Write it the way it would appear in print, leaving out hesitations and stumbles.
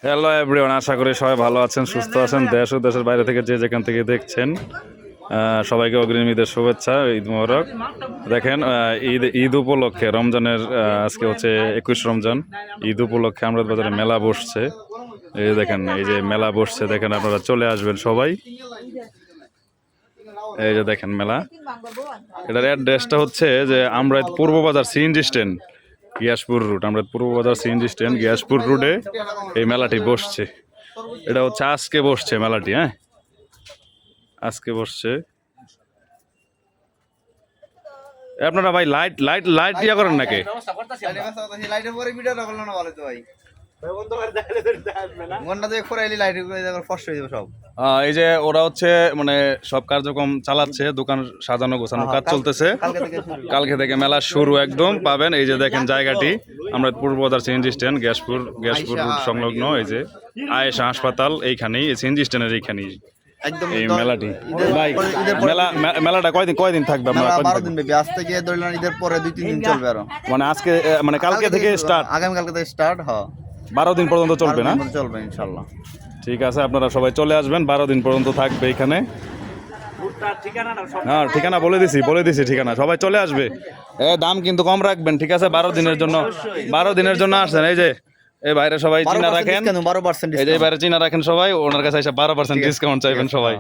Hello everyone, আশা করি সবাই ভালো আছেন, সুস্থ আছেন। দেশ ও দেশের বাইরে থেকে যে যেখান থেকে দেখছেন সবাইকে অগ্রিম ঈদের শুভেচ্ছা, ঈদ মোবারক। দেখেন ঈদ উপলক্ষে রমজানের আজকে হচ্ছে 21 রমজান। ঈদ উপলক্ষে আমরাদ বাজারে মেলা বসছে। এই দেখেন, এই যে মেলা বসছে, দেখেন আপনারা চলে আসবেন সবাই। এই যে দেখেন মেলা, এটার অ্যাড্রেসটা হচ্ছে যে আমরা পূর্ব বাজার সিএনজি স্ট্যান্ড, গিয়াসপুর রুট। আমরা পূর্ব বাজার সিএনজি স্ট্যান্ড গিয়াসপুর রোডে এই মেলাটি বসছে। এটা হচ্ছে আজকে বসছে মেলাটি, হ্যাঁ আজকে বসছে। আপনারা ভাই লাইট লাইট লাইট ইয়া করেন নাকি? এই যে ওরা হচ্ছে মানে সব কার্যক্রম চালাচ্ছে, দোকান সাজানো গোছানো কাজ চলতেছে। কালকে থেকে মেলা শুরু একদম পাবেন। এই যে দেখেন জায়গাটি, আমরা পূর্ব বাজার সিএনজি স্ট্যান্ড গ্যাসপুর রোড সংলগ্ন। এই যে আয়েশা হাসপাতাল এইখানেই, সিএনজি স্ট্যান্ডের এইখানেই এই মেলাটি। ভাই মেলাটা কয়দিন থাকবে? আপনারা 12 দিন ব্যাপী, আজ থেকে ধরলেন ঈদের পরে 2-3 দিন চলবে। আরো মানে আজকে মানে কালকে থেকে স্টার্ট, আগামী কালকে থেকে স্টার্ট। হ্যাঁ, 12 দিন পর্যন্ত চলবে না? চলবে ইনশাআল্লাহ। ঠিক আছে, আপনারা সবাই চলে আসবেন, 12 দিন পর্যন্ত থাকবে এখানে। হ্যাঁ ঠিকানা বলে দিছি ঠিকানা, সবাই চলে আসবে। দাম কিন্তু কম রাখবেন, ঠিক আছে? 12 দিনের জন্য আসছেন। এই যে এই বাইরে সবাই চিনা রাখেন, 12% এই যে বাইরে চিনা রাখেন সবাই, ওনার কাছে এসে 12% ডিসকাউন্ট চাইবেন সবাই।